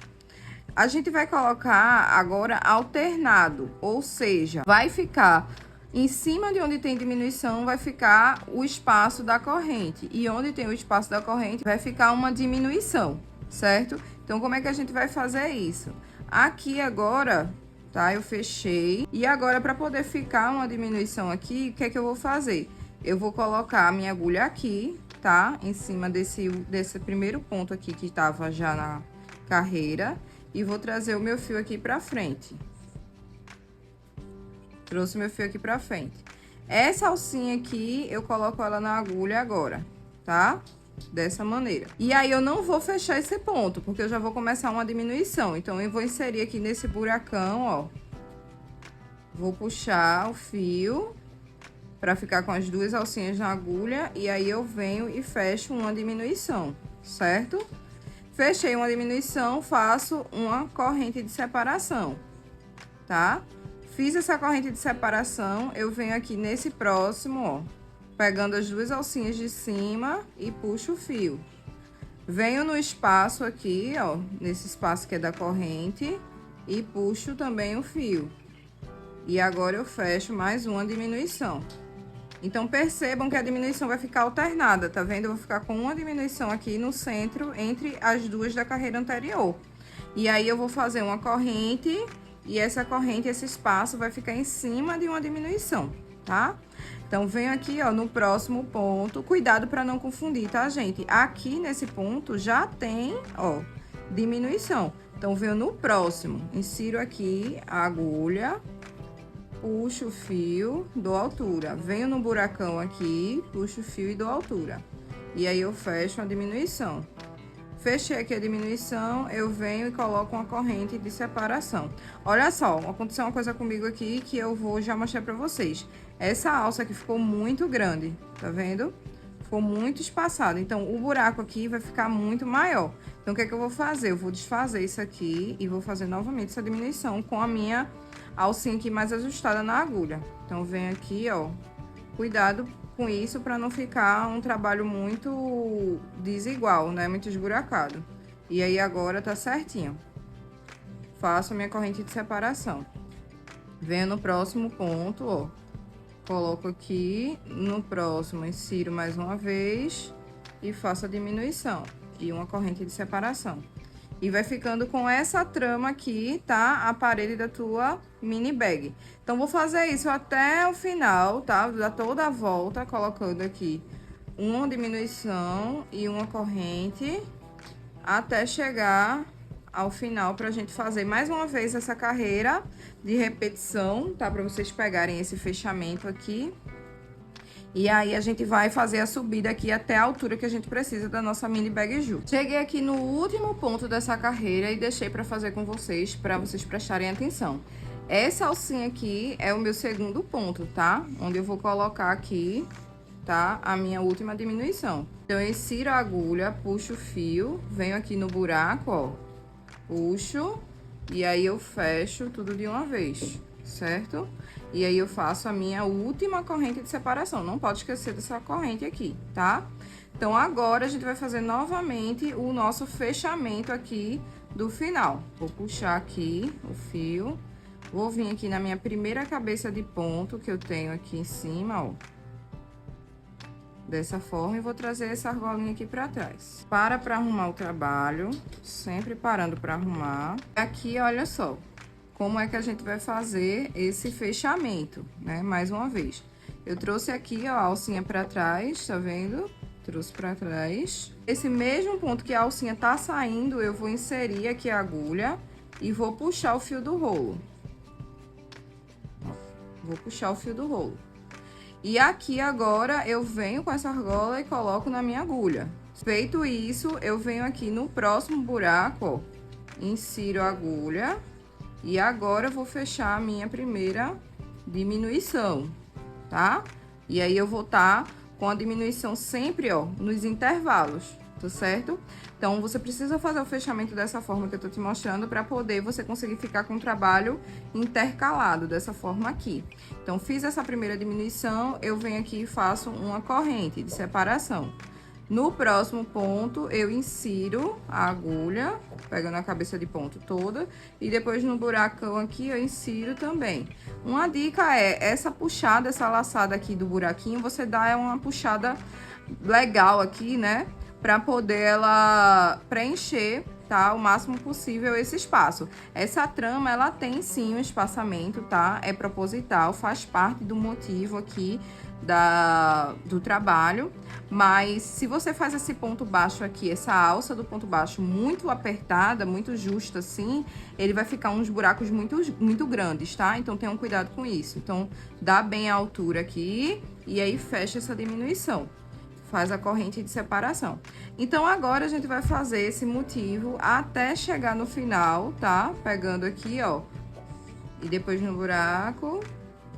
A gente vai colocar agora alternado, ou seja, vai ficar em cima de onde tem diminuição, vai ficar o espaço da corrente. E onde tem o espaço da corrente, vai ficar uma diminuição, certo? Então, como é que a gente vai fazer isso? Aqui agora, tá? Eu fechei. E agora, para poder ficar uma diminuição aqui, o que é que eu vou fazer? Eu vou colocar a minha agulha aqui, tá? Em cima desse primeiro ponto aqui que tava já na carreira. E vou trazer o meu fio aqui pra frente. Trouxe meu fio aqui pra frente. Essa alcinha aqui, eu coloco ela na agulha agora, tá? Dessa maneira. E aí, eu não vou fechar esse ponto, porque eu já vou começar uma diminuição. Então, eu vou inserir aqui nesse buracão, ó. Vou puxar o fio pra ficar com as duas alcinhas na agulha. E aí, eu venho e fecho uma diminuição, certo? Fechei uma diminuição, faço uma corrente de separação, tá? Fiz essa corrente de separação, eu venho aqui nesse próximo, ó, pegando as duas alcinhas de cima e puxo o fio. Venho no espaço aqui, ó, nesse espaço que é da corrente, e puxo também o fio. E agora eu fecho mais uma diminuição. Então, percebam que a diminuição vai ficar alternada, tá vendo? Eu vou ficar com uma diminuição aqui no centro, entre as duas da carreira anterior. E aí, eu vou fazer uma corrente, e essa corrente, esse espaço, vai ficar em cima de uma diminuição, tá? Então, venho aqui, ó, no próximo ponto. Cuidado para não confundir, tá, gente? Aqui, nesse ponto, já tem, ó, diminuição. Então, venho no próximo, insiro aqui a agulha, puxo o fio, dou altura. Venho no buracão aqui, puxo o fio e dou altura. E aí, eu fecho a diminuição. Fechei aqui a diminuição, eu venho e coloco uma corrente de separação. Olha só, aconteceu uma coisa comigo aqui que eu vou já mostrar pra vocês. Essa alça aqui ficou muito grande, tá vendo? Ficou muito espaçada, então o buraco aqui vai ficar muito maior. Então, o que é que eu vou fazer? Eu vou desfazer isso aqui e vou fazer novamente essa diminuição com a minha alcinha aqui mais ajustada na agulha. Então, vem aqui, ó, cuidado com isso para não ficar um trabalho muito desigual, né? Muito esburacado. E aí, agora tá certinho. Faço a minha corrente de separação. Venho no próximo ponto, ó. Coloco aqui, no próximo, insiro mais uma vez e faço a diminuição. E uma corrente de separação. E vai ficando com essa trama aqui, tá? A parede da tua mini bag. Então, vou fazer isso até o final, tá? Vou dar toda a volta, colocando aqui uma diminuição e uma corrente, até chegar ao final, pra gente fazer mais uma vez essa carreira de repetição, tá? Pra vocês pegarem esse fechamento aqui. E aí, a gente vai fazer a subida aqui até a altura que a gente precisa da nossa mini bag Ju. Cheguei aqui no último ponto dessa carreira e deixei pra fazer com vocês, pra vocês prestarem atenção. Essa alcinha aqui é o meu segundo ponto, tá? Onde eu vou colocar aqui, tá? A minha última diminuição. Então, eu insiro a agulha, puxo o fio, venho aqui no buraco, ó. Puxo, e aí eu fecho tudo de uma vez, certo? E aí, eu faço a minha última corrente de separação. Não pode esquecer dessa corrente aqui, tá? Então, agora, a gente vai fazer novamente o nosso fechamento aqui do final. Vou puxar aqui o fio. Vou vir aqui na minha primeira cabeça de ponto que eu tenho aqui em cima, ó. Dessa forma, e vou trazer essa argolinha aqui pra trás. Pra arrumar o trabalho, sempre parando pra arrumar. Aqui, olha só. Como é que a gente vai fazer esse fechamento, né? Mais uma vez. Eu trouxe aqui, ó, a alcinha pra trás, tá vendo? Trouxe pra trás. Esse mesmo ponto que a alcinha tá saindo, eu vou inserir aqui a agulha e vou puxar o fio do rolo. Vou puxar o fio do rolo. E aqui agora, eu venho com essa argola e coloco na minha agulha. Feito isso, eu venho aqui no próximo buraco, ó, insiro a agulha. E agora, eu vou fechar a minha primeira diminuição, tá? E aí, eu vou tá com a diminuição sempre, ó, nos intervalos, tá certo? Então, você precisa fazer o fechamento dessa forma que eu tô te mostrando para poder você conseguir ficar com o trabalho intercalado, dessa forma aqui. Então, fiz essa primeira diminuição, eu venho aqui e faço uma corrente de separação. No próximo ponto, eu insiro a agulha, pegando a cabeça de ponto toda, e depois no buracão aqui eu insiro também. Uma dica é, essa puxada, essa laçada aqui do buraquinho, você dá uma puxada legal aqui, né? Pra poder ela preencher, tá? O máximo possível esse espaço. Essa trama, ela tem sim um espaçamento, tá? É proposital, faz parte do motivo aqui do trabalho, mas se você faz esse ponto baixo aqui, essa alça do ponto baixo muito apertada, muito justa assim, ele vai ficar uns buracos muito grandes, tá? Então tenham cuidado com isso. Então dá bem a altura aqui e aí fecha essa diminuição, faz a corrente de separação. Então agora a gente vai fazer esse motivo até chegar no final, tá? Pegando aqui, ó, e depois no buraco,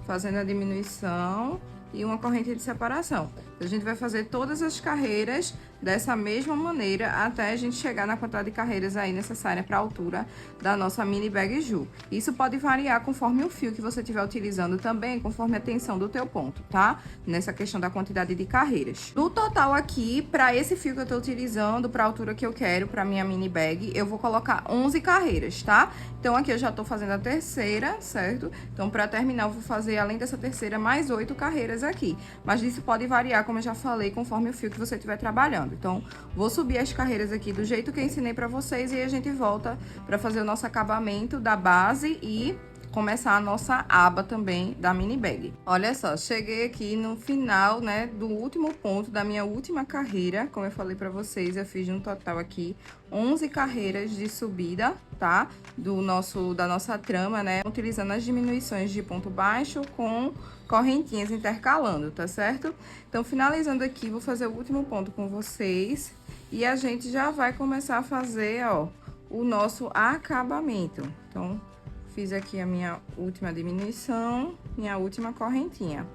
fazendo a diminuição e uma corrente de separação. Então, a gente vai fazer todas as carreiras dessa mesma maneira até a gente chegar na quantidade de carreiras aí necessária para a altura da nossa mini bag Ju. Isso pode variar conforme o fio que você estiver utilizando também, conforme a tensão do teu ponto, tá? Nessa questão da quantidade de carreiras. No total aqui, para esse fio que eu tô utilizando, para a altura que eu quero, para minha mini bag, eu vou colocar 11 carreiras, tá? Então, aqui eu já tô fazendo a terceira, certo? Então, para terminar, eu vou fazer, além dessa terceira, mais 8 carreiras aqui. Mas isso pode variar, como eu já falei, conforme o fio que você estiver trabalhando. Então, vou subir as carreiras aqui do jeito que eu ensinei pra vocês e aí a gente volta pra fazer o nosso acabamento da base e começar a nossa aba também da mini bag. Olha só, cheguei aqui no final, né, do último ponto da minha última carreira. Como eu falei pra vocês, eu fiz um total aqui 11 carreiras de subida, tá? Da nossa trama, né? Utilizando as diminuições de ponto baixo com correntinhas intercalando, tá certo? Então, finalizando aqui, vou fazer o último ponto com vocês e a gente já vai começar a fazer, ó, o nosso acabamento. Então, fiz aqui a minha última diminuição, minha última correntinha.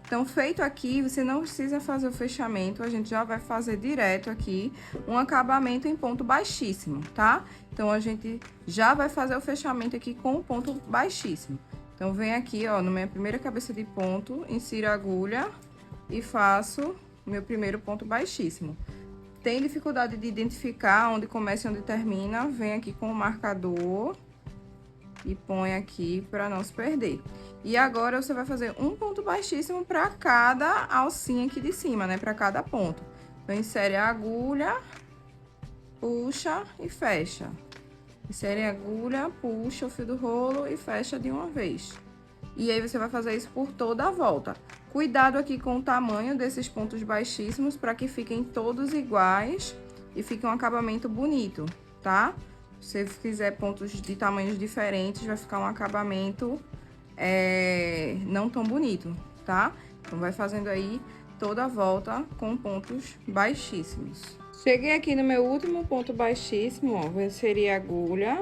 Então, feito aqui, você não precisa fazer o fechamento, a gente já vai fazer direto aqui um acabamento em ponto baixíssimo, tá? Então, a gente já vai fazer o fechamento aqui com o ponto baixíssimo. Então, vem aqui, ó, na minha primeira cabeça de ponto, insiro a agulha e faço o meu primeiro ponto baixíssimo. Tem dificuldade de identificar onde começa e onde termina, vem aqui com o marcador e põe aqui para não se perder. E agora, você vai fazer um ponto baixíssimo para cada alcinha aqui de cima, né? Para cada ponto. Então, insere a agulha, puxa e fecha. Insere a agulha, puxa o fio do rolo e fecha de uma vez. E aí, você vai fazer isso por toda a volta. Cuidado aqui com o tamanho desses pontos baixíssimos para que fiquem todos iguais e fique um acabamento bonito, tá? Se você fizer pontos de tamanhos diferentes, vai ficar um acabamento não tão bonito, tá? Então, vai fazendo aí toda a volta com pontos baixíssimos. Cheguei aqui no meu último ponto baixíssimo, ó, vou inserir a agulha,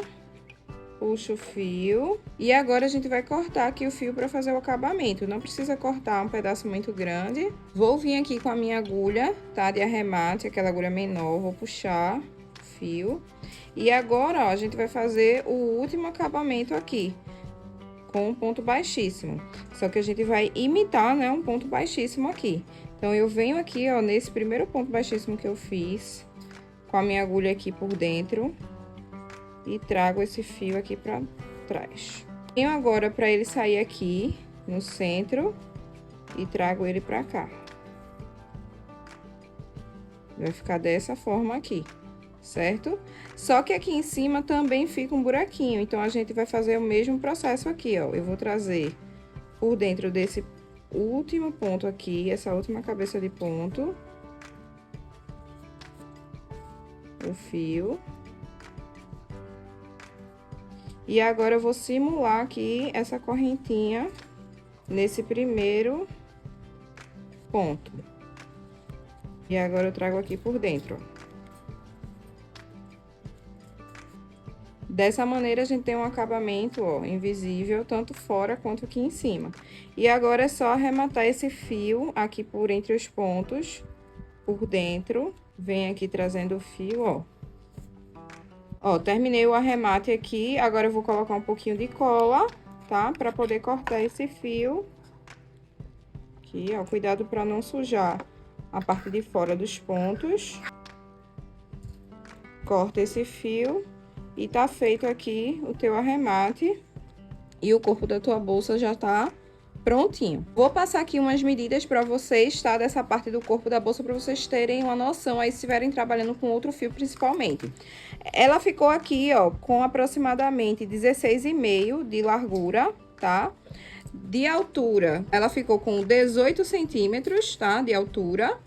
puxo o fio e agora a gente vai cortar aqui o fio para fazer o acabamento. Não precisa cortar um pedaço muito grande. Vou vir aqui com a minha agulha, tá? De arremate, aquela agulha menor, vou puxar o fio. E agora, ó, a gente vai fazer o último acabamento aqui, com um ponto baixíssimo. Só que a gente vai imitar, né, um ponto baixíssimo aqui. Então, eu venho aqui, ó, nesse primeiro ponto baixíssimo que eu fiz, com a minha agulha aqui por dentro, e trago esse fio aqui pra trás. Venho agora pra ele sair aqui no centro e trago ele pra cá. Vai ficar dessa forma aqui, certo? Só que aqui em cima também fica um buraquinho, então a gente vai fazer o mesmo processo aqui, ó. Eu vou trazer por dentro desse último ponto aqui, essa última cabeça de ponto, o fio. E agora eu vou simular aqui essa correntinha nesse primeiro ponto. E agora eu trago aqui por dentro, ó. Dessa maneira, a gente tem um acabamento, ó, invisível, tanto fora quanto aqui em cima. E agora é só arrematar esse fio aqui por entre os pontos, por dentro. Vem aqui trazendo o fio, ó. Ó, terminei o arremate aqui, agora eu vou colocar um pouquinho de cola, tá? Pra poder cortar esse fio. Aqui, ó, cuidado pra não sujar a parte de fora dos pontos. Corta esse fio e tá feito aqui o teu arremate. E o corpo da tua bolsa já tá prontinho. Vou passar aqui umas medidas para vocês, tá? Dessa parte do corpo da bolsa, para vocês terem uma noção aí se estiverem trabalhando com outro fio principalmente. Ela ficou aqui, ó, com aproximadamente 16,5 de largura, tá? De altura, ela ficou com 18 centímetros, tá? De altura.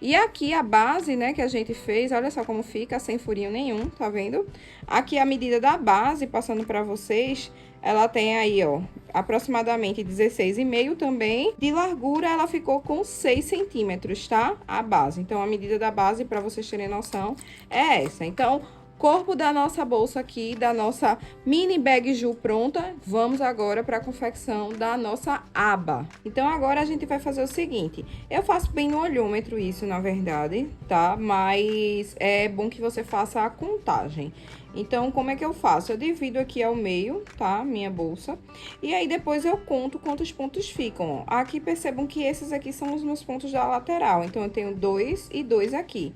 E aqui a base, né, que a gente fez, olha só como fica, sem furinho nenhum, tá vendo? Aqui a medida da base, passando pra vocês, ela tem aí, ó, aproximadamente 16,5 também. De largura, ela ficou com 6 centímetros, tá? A base. Então, a medida da base, pra vocês terem noção, é essa. Então, corpo da nossa bolsa aqui, da nossa mini bag Ju pronta, vamos agora para a confecção da nossa aba. Então, agora a gente vai fazer o seguinte, eu faço bem no olhômetro isso, na verdade, tá? Mas é bom que você faça a contagem. Então, como é que eu faço? Eu divido aqui ao meio, tá? Minha bolsa. E aí, depois eu conto quantos pontos ficam, ó. Aqui, percebam que esses aqui são os meus pontos da lateral. Então, eu tenho 2 e 2 aqui.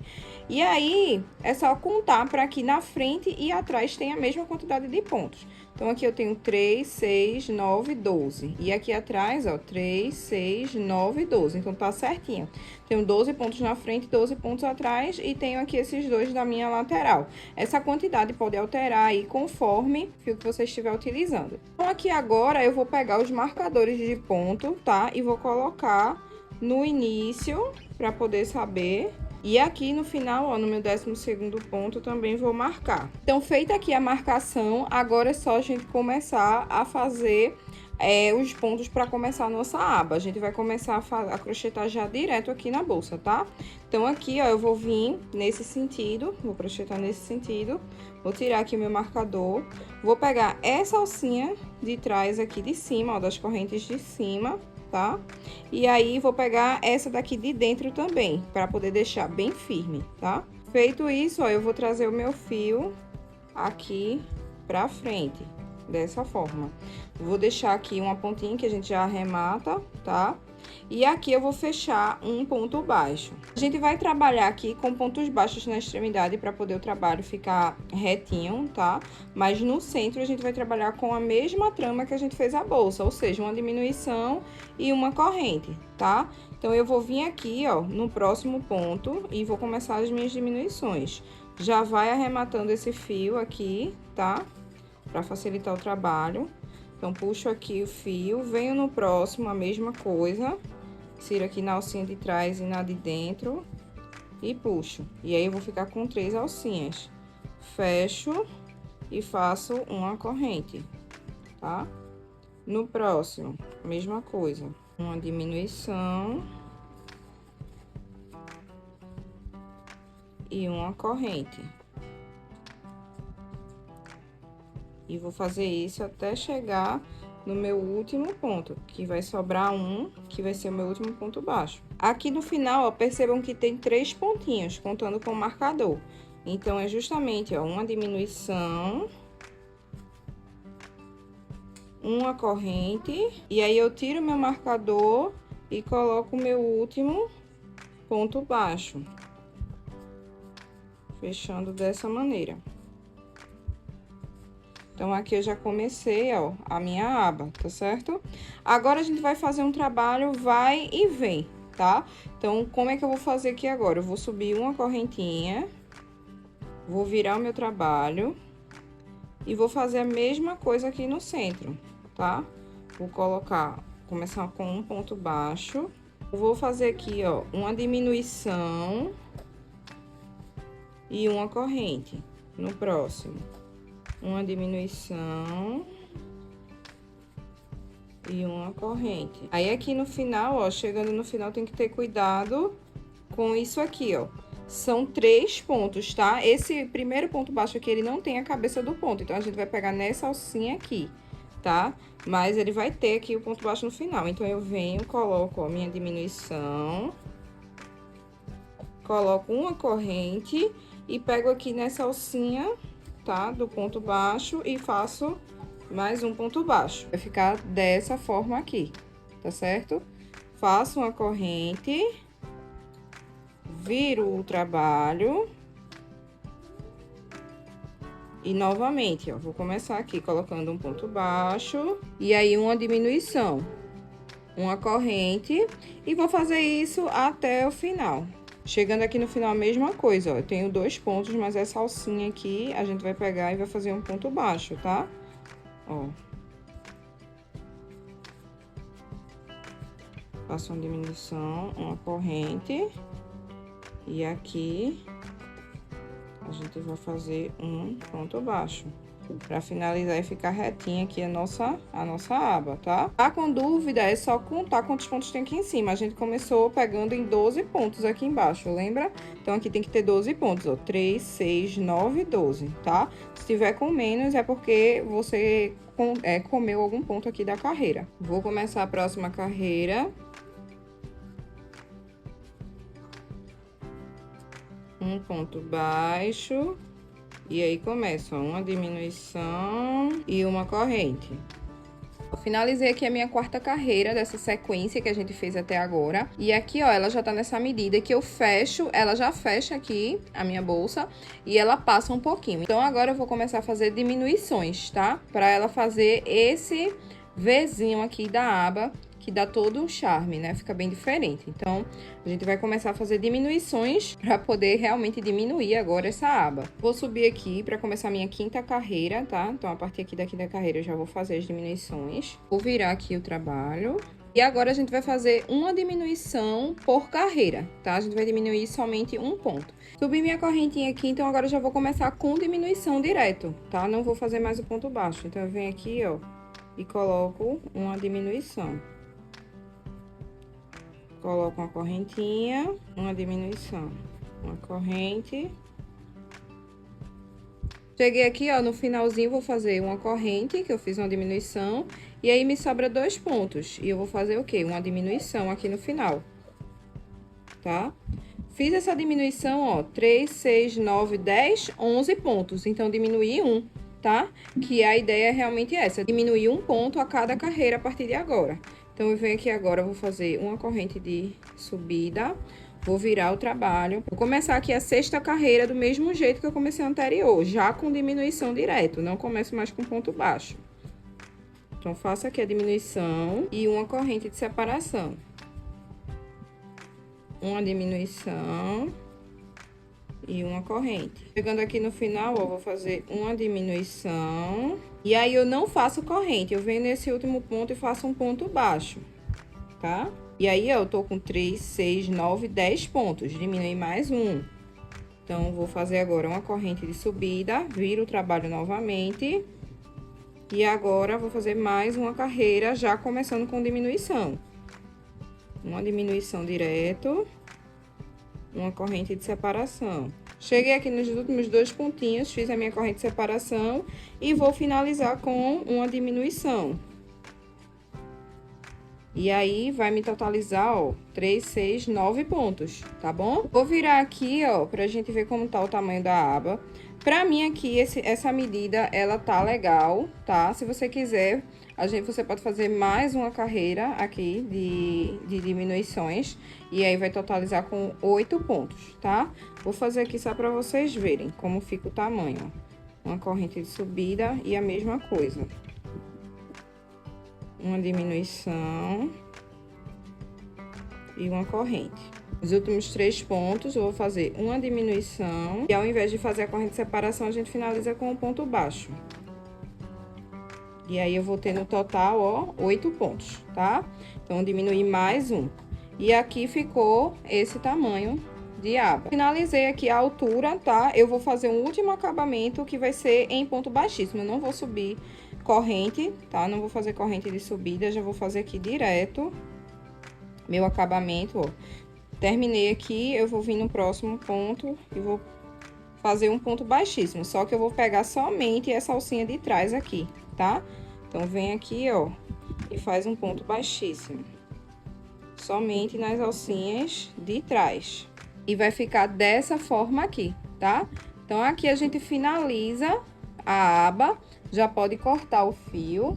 E aí, é só contar para que na frente e atrás tenha a mesma quantidade de pontos. Então, aqui eu tenho 3, 6, 9, 12. E aqui atrás, ó, 3, 6, 9, 12. Então, tá certinho. Tenho 12 pontos na frente, 12 pontos atrás e tenho aqui esses dois da minha lateral. Essa quantidade pode alterar aí conforme o fio que você estiver utilizando. Então, aqui agora eu vou pegar os marcadores de ponto, tá? E vou colocar no início para poder saber. E aqui no final, ó, no meu 12º ponto, também vou marcar. Então, feita aqui a marcação, agora é só a gente começar a fazer os pontos para começar a nossa aba. A gente vai começar a crochetar já direto aqui na bolsa, tá? Então, aqui, ó, eu vou vir nesse sentido, vou crochetar nesse sentido. Vou tirar aqui o meu marcador. Vou pegar essa alcinha de trás aqui de cima, ó, das correntes de cima, tá? E aí, vou pegar essa daqui de dentro também, para poder deixar bem firme, tá? Feito isso, ó, eu vou trazer o meu fio aqui pra frente, dessa forma. Vou deixar aqui uma pontinha que a gente já arremata, tá? E aqui eu vou fechar um ponto baixo. A gente vai trabalhar aqui com pontos baixos na extremidade para poder o trabalho ficar retinho, tá? Mas no centro a gente vai trabalhar com a mesma trama que a gente fez a bolsa, ou seja, uma diminuição e uma corrente, tá? Então, eu vou vir aqui, ó, no próximo ponto e vou começar as minhas diminuições. Já vai arrematando esse fio aqui, tá? Para facilitar o trabalho. Então, puxo aqui o fio, venho no próximo, a mesma coisa. Tiro aqui na alcinha de trás e na de dentro e puxo. E aí, eu vou ficar com 3 alcinhas. Fecho e faço uma corrente, tá? No próximo, mesma coisa. Uma diminuição e uma corrente. E vou fazer isso até chegar no meu último ponto, que vai sobrar um, que vai ser o meu último ponto baixo. Aqui no final, ó, percebam que tem 3 pontinhos, contando com o marcador. Então, é justamente, ó, uma diminuição, uma corrente, e aí eu tiro meu marcador e coloco o meu último ponto baixo. Fechando dessa maneira. Então, aqui eu já comecei, ó, a minha aba, tá certo? Agora, a gente vai fazer um trabalho vai e vem, tá? Então, como é que eu vou fazer aqui agora? Eu vou subir uma correntinha, vou virar o meu trabalho e vou fazer a mesma coisa aqui no centro, tá? Vou começar com um ponto baixo. Vou fazer aqui, ó, uma diminuição e uma corrente no próximo. Uma diminuição e uma corrente. Aí, aqui no final, ó, chegando no final, tem que ter cuidado com isso aqui, ó. São 3 pontos, tá? Esse primeiro ponto baixo aqui, ele não tem a cabeça do ponto. Então, a gente vai pegar nessa alcinha aqui, tá? Mas ele vai ter aqui o ponto baixo no final. Então, eu venho, coloco, ó, minha diminuição. Coloco uma corrente e pego aqui nessa alcinha, tá? Do ponto baixo e faço mais um ponto baixo. Vai ficar dessa forma aqui, tá certo? Faço uma corrente Viro o trabalho. E novamente, ó, vou começar aqui colocando um ponto baixo e aí uma diminuição, uma corrente, e vou fazer isso até o final. Chegando aqui no final, a mesma coisa, ó, eu tenho 2 pontos, mas essa alcinha aqui a gente vai pegar e vai fazer um ponto baixo, tá? Ó. Faço uma diminuição, uma corrente, e aqui a gente vai fazer um ponto baixo, para finalizar e ficar retinha aqui a nossa aba, tá? Tá com dúvida, é só contar quantos pontos tem aqui em cima. A gente começou pegando em 12 pontos aqui embaixo, lembra? Então, aqui tem que ter 12 pontos, ó. 3, 6, 9, 12, tá? Se tiver com menos, é porque você comeu algum ponto aqui da carreira. Vou começar a próxima carreira. Um ponto baixo, e aí começa uma diminuição e uma corrente. Eu finalizei aqui a minha 4ª carreira dessa sequência que a gente fez até agora. E aqui, ó, ela já tá nessa medida que eu fecho, ela já fecha aqui a minha bolsa e ela passa um pouquinho. Então, agora eu vou começar a fazer diminuições, tá? Pra ela fazer esse Vzinho aqui da aba, que dá todo um charme, né? Fica bem diferente. Então, a gente vai começar a fazer diminuições para poder realmente diminuir agora essa aba. Vou subir aqui para começar a minha 5ª carreira, tá? Então, a partir aqui da 5ª carreira, eu já vou fazer as diminuições. Vou virar aqui o trabalho. E agora, a gente vai fazer uma diminuição por carreira, tá? A gente vai diminuir somente um ponto. Subi minha correntinha aqui, então agora eu já vou começar com diminuição direto, tá? Não vou fazer mais o ponto baixo. Então, eu venho aqui, ó, e coloco uma diminuição. Coloco uma correntinha, uma diminuição, uma corrente. Cheguei aqui, ó, no finalzinho, vou fazer uma corrente, que eu fiz uma diminuição, e aí me sobra 2 pontos. E eu vou fazer o quê? Uma diminuição aqui no final, tá? Fiz essa diminuição, ó, 3, 6, 9, 10, 11 pontos. Então, diminuí um, tá? Que a ideia é realmente essa, diminuir um ponto a cada carreira a partir de agora. Então, eu venho aqui agora, vou fazer uma corrente de subida, vou virar o trabalho. Vou começar aqui a 6ª carreira do mesmo jeito que eu comecei a anterior, já com diminuição direto, não começo mais com ponto baixo. Então, faço aqui a diminuição e uma corrente de separação. Uma diminuição e uma corrente. Chegando aqui no final, ó, vou fazer uma diminuição. E aí, eu não faço corrente, eu venho nesse último ponto e faço um ponto baixo, tá? E aí, ó, eu tô com 3, 6, 9, 10 pontos, diminui mais um. Então, vou fazer agora uma corrente de subida, viro o trabalho novamente. E agora, vou fazer mais uma carreira, já começando com diminuição. Uma diminuição direto, uma corrente de separação. Cheguei aqui nos últimos 2 pontinhos, fiz a minha corrente de separação e vou finalizar com uma diminuição. E aí, vai me totalizar, ó, 3, 6, 9 pontos, tá bom? Vou virar aqui, ó, pra gente ver como tá o tamanho da aba. Pra mim aqui, essa medida, ela tá legal, tá? Se você quiser, você pode fazer mais uma carreira aqui de diminuições. E aí, vai totalizar com 8 pontos, tá? Vou fazer aqui só pra vocês verem como fica o tamanho, ó. Uma corrente de subida e a mesma coisa. Uma diminuição e uma corrente. Os últimos 3 pontos, eu vou fazer uma diminuição e ao invés de fazer a corrente de separação, a gente finaliza com um ponto baixo. E aí, eu vou ter no total, ó, 8 pontos, tá? Então, diminuir mais um. E aqui ficou esse tamanho de aba. Finalizei aqui a altura, tá? Eu vou fazer um último acabamento que vai ser em ponto baixíssimo. Eu não vou subir corrente, tá? Não vou fazer corrente de subida, já vou fazer aqui direto meu acabamento, ó. Terminei aqui, eu vou vir no próximo ponto e vou fazer um ponto baixíssimo, só que eu vou pegar somente essa alcinha de trás aqui, tá? Então, vem aqui, ó, e faz um ponto baixíssimo, somente nas alcinhas de trás. E vai ficar dessa forma aqui, tá? Então, aqui a gente finaliza a aba, já pode cortar o fio.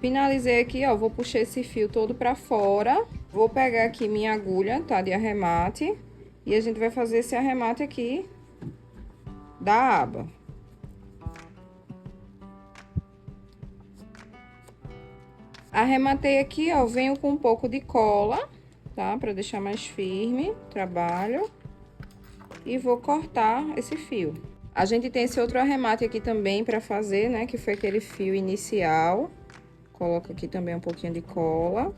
Finalizei aqui, ó, vou puxar esse fio todo pra fora Vou pegar aqui minha agulha, tá? De arremate. E a gente vai fazer esse arremate aqui da aba. Arrematei aqui, ó, venho com um pouco de cola, tá? Pra deixar mais firme o trabalho. E vou cortar esse fio. A gente tem esse outro arremate aqui também pra fazer, né? Que foi aquele fio inicial. Coloca aqui também um pouquinho de cola.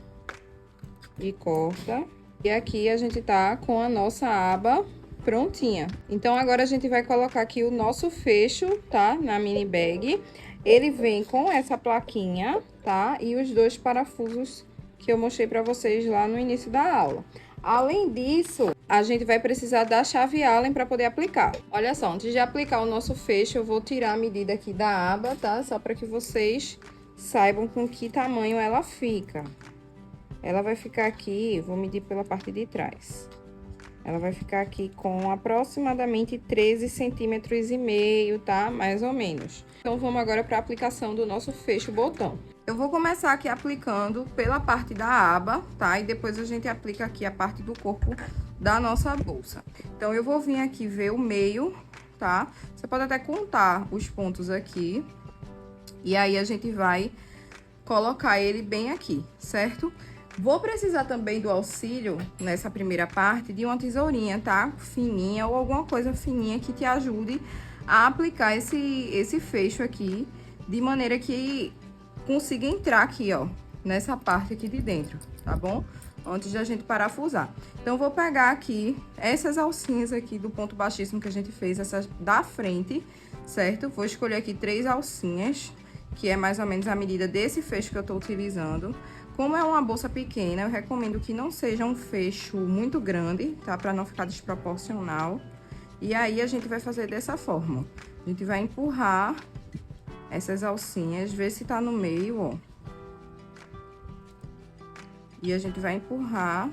E corta. E aqui a gente tá com a nossa aba prontinha. Então, agora a gente vai colocar aqui o nosso fecho, tá? Na mini bag. Ele vem com essa plaquinha, tá? E os dois parafusos que eu mostrei pra vocês lá no início da aula. Além disso, a gente vai precisar da chave Allen para poder aplicar. Olha só, antes de aplicar o nosso fecho, eu vou tirar a medida aqui da aba, tá? Só para que vocês saibam com que tamanho ela fica. Ela vai ficar aqui, vou medir pela parte de trás. Ela vai ficar aqui com aproximadamente 13 centímetros e meio, tá? Mais ou menos. Então, vamos agora para a aplicação do nosso fecho botão. Eu vou começar aqui aplicando pela parte da aba, tá? E depois a gente aplica aqui a parte do corpo da nossa bolsa. Então, eu vou vir aqui ver o meio, tá? Você pode até contar os pontos aqui. E aí, a gente vai colocar ele bem aqui, certo? Vou precisar também do auxílio, nessa primeira parte, de uma tesourinha, tá? Fininha ou alguma coisa fininha que te ajude a aplicar esse fecho aqui, de maneira que consiga entrar aqui, ó, nessa parte aqui de dentro, tá bom? Antes de a gente parafusar. Então, vou pegar aqui essas alcinhas aqui do ponto baixíssimo que a gente fez, essas da frente, certo? Vou escolher aqui 3 alcinhas, que é mais ou menos a medida desse fecho que eu tô utilizando. Como é uma bolsa pequena, eu recomendo que não seja um fecho muito grande, tá? Pra não ficar desproporcional. E aí, a gente vai fazer dessa forma. A gente vai empurrar essas alcinhas, ver se tá no meio, ó. E a gente vai empurrar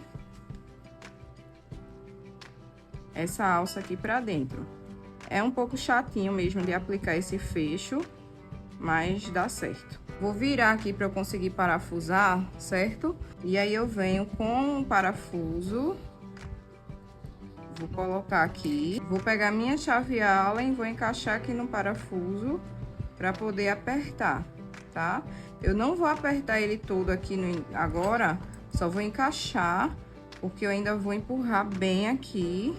essa alça aqui pra dentro. É um pouco chatinho mesmo de aplicar esse fecho, mas dá certo. Vou virar aqui para eu conseguir parafusar, certo? E aí, eu venho com um parafuso. Vou colocar aqui. Vou pegar minha chave Allen, vou encaixar aqui no parafuso para poder apertar, tá? Eu não vou apertar ele todo aqui agora, só vou encaixar, porque eu ainda vou empurrar bem aqui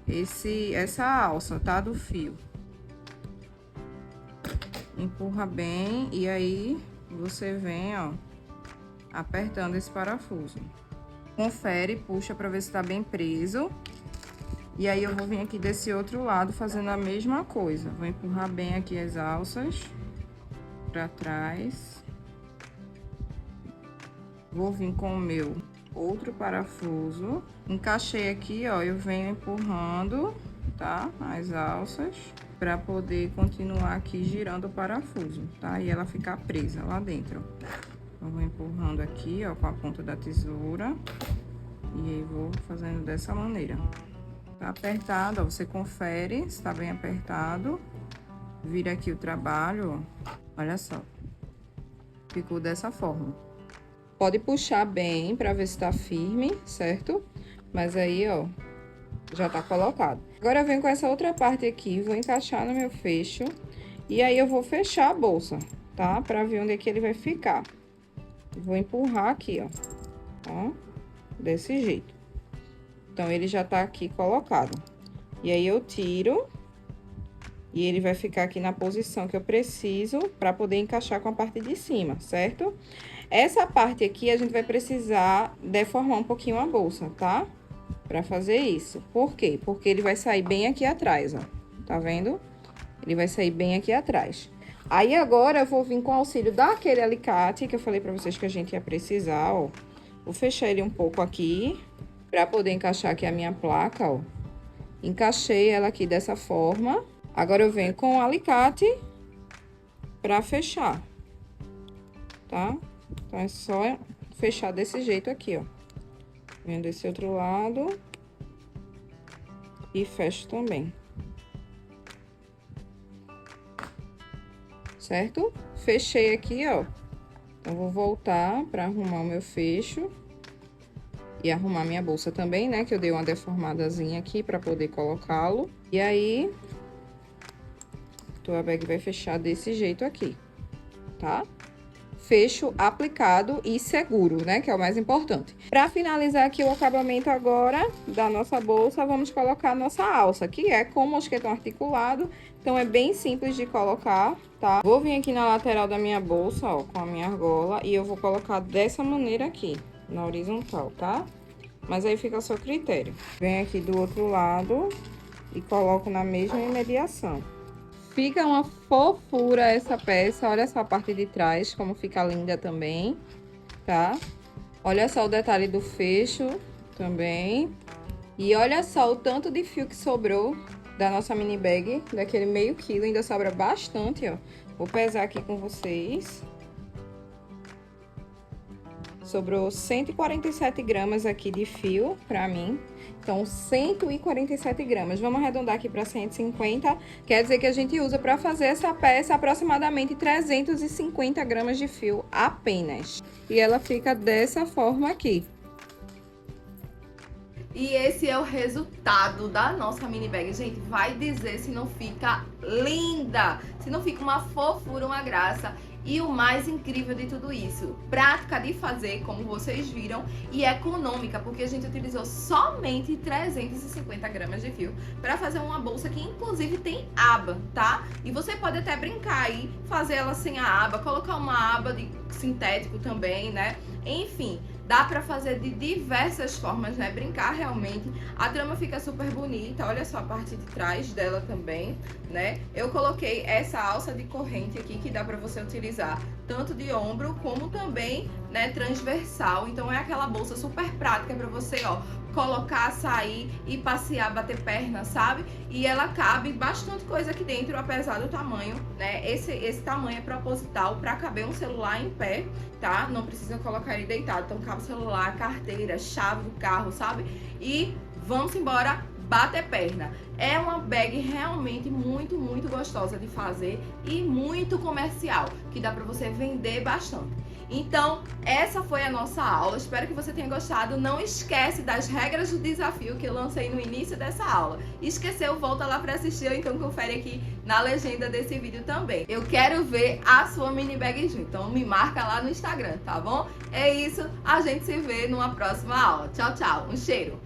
essa alça, tá? Do fio. Empurra bem e aí você vem, ó, apertando esse parafuso. Confere, puxa pra ver se tá bem preso. E aí, eu vou vir aqui desse outro lado fazendo a mesma coisa. Vou empurrar bem aqui as alças pra trás. Vou vir com o meu outro parafuso. Encaixei aqui, ó, eu venho empurrando, tá? As alças, pra poder continuar aqui girando o parafuso, tá? E ela ficar presa lá dentro. Eu vou empurrando aqui, ó, com a ponta da tesoura. E aí, vou fazendo dessa maneira. Tá apertado, ó, você confere se tá bem apertado. Vira aqui o trabalho, ó. Olha só. Ficou dessa forma. Pode puxar bem pra ver se tá firme, certo? Mas aí, ó, já tá colocado. Agora, eu venho com essa outra parte aqui, vou encaixar no meu fecho. E aí, eu vou fechar a bolsa, tá? Pra ver onde é que ele vai ficar. Vou empurrar aqui, ó, desse jeito. Então, ele já tá aqui colocado. E aí, eu tiro. E ele vai ficar aqui na posição que eu preciso pra poder encaixar com a parte de cima, certo? Essa parte aqui, a gente vai precisar deformar um pouquinho a bolsa, tá? Pra fazer isso. Por quê? Porque ele vai sair bem aqui atrás, ó. Tá vendo? Ele vai sair bem aqui atrás. Aí, agora, eu vou vir com o auxílio daquele alicate que eu falei pra vocês que a gente ia precisar, ó. Vou fechar ele um pouco aqui, pra poder encaixar aqui a minha placa, ó. Encaixei ela aqui dessa forma. Agora, eu venho com o alicate pra fechar, tá? Então, é só fechar desse jeito aqui, ó. Venho desse outro lado e fecho também. Certo? Fechei aqui, ó. Então, vou voltar pra arrumar o meu fecho. e arrumar minha bolsa também, né? Que eu dei uma deformadazinha aqui pra poder colocá-lo. E aí, tua bag vai fechar desse jeito aqui, tá? Fecho aplicado e seguro, né? Que é o mais importante. Pra finalizar aqui o acabamento agora da nossa bolsa, vamos colocar a nossa alça, que é com mosquetão articulado. Então, é bem simples de colocar, tá? Vou vir aqui na lateral da minha bolsa, ó, com a minha argola. E eu vou colocar dessa maneira aqui, na horizontal, tá? Mas aí fica ao seu critério. Venho aqui do outro lado e coloco na mesma imediação. Fica uma fofura essa peça, olha só a parte de trás, como fica linda também, tá? Olha só o detalhe do fecho também. E olha só o tanto de fio que sobrou da nossa mini bag, daquele meio quilo, ainda sobra bastante, ó. Vou pesar aqui com vocês. Sobrou 147 gramas aqui de fio pra mim. Então, 147 gramas. Vamos arredondar aqui para 150. Quer dizer que a gente usa para fazer essa peça aproximadamente 350 gramas de fio apenas. E ela fica dessa forma aqui. E esse é o resultado da nossa mini bag. Gente, vai dizer se não fica linda, se não fica uma fofura, uma graça. E o mais incrível de tudo isso, prática de fazer, como vocês viram, e econômica, porque a gente utilizou somente 350 gramas de fio para fazer uma bolsa que inclusive tem aba, tá? E você pode até brincar aí, fazer ela sem a aba, colocar uma aba de sintético também, né? Enfim, dá pra fazer de diversas formas, né? Brincar realmente. A trama fica super bonita. Olha só a parte de trás dela também, né? Eu coloquei essa alça de corrente aqui que dá pra você utilizar tanto de ombro como também, né, transversal. Então é aquela bolsa super prática pra você, ó, colocar, sair e passear, bater perna, sabe? E ela cabe bastante coisa aqui dentro, apesar do tamanho, né? Esse tamanho é proposital para caber um celular em pé, tá? Não precisa colocar ele deitado. Então cabe celular, carteira, chave do carro, sabe? E vamos embora bater perna. É uma bag realmente muito, muito gostosa de fazer e muito comercial, que dá para você vender bastante. Então, essa foi a nossa aula. Espero que você tenha gostado. Não esquece das regras do desafio que eu lancei no início dessa aula. Esqueceu? Volta lá para assistir ou então confere aqui na legenda desse vídeo também. Eu quero ver a sua mini bag junto. Então, me marca lá no Instagram, tá bom? É isso. A gente se vê numa próxima aula. Tchau, tchau. Um cheiro.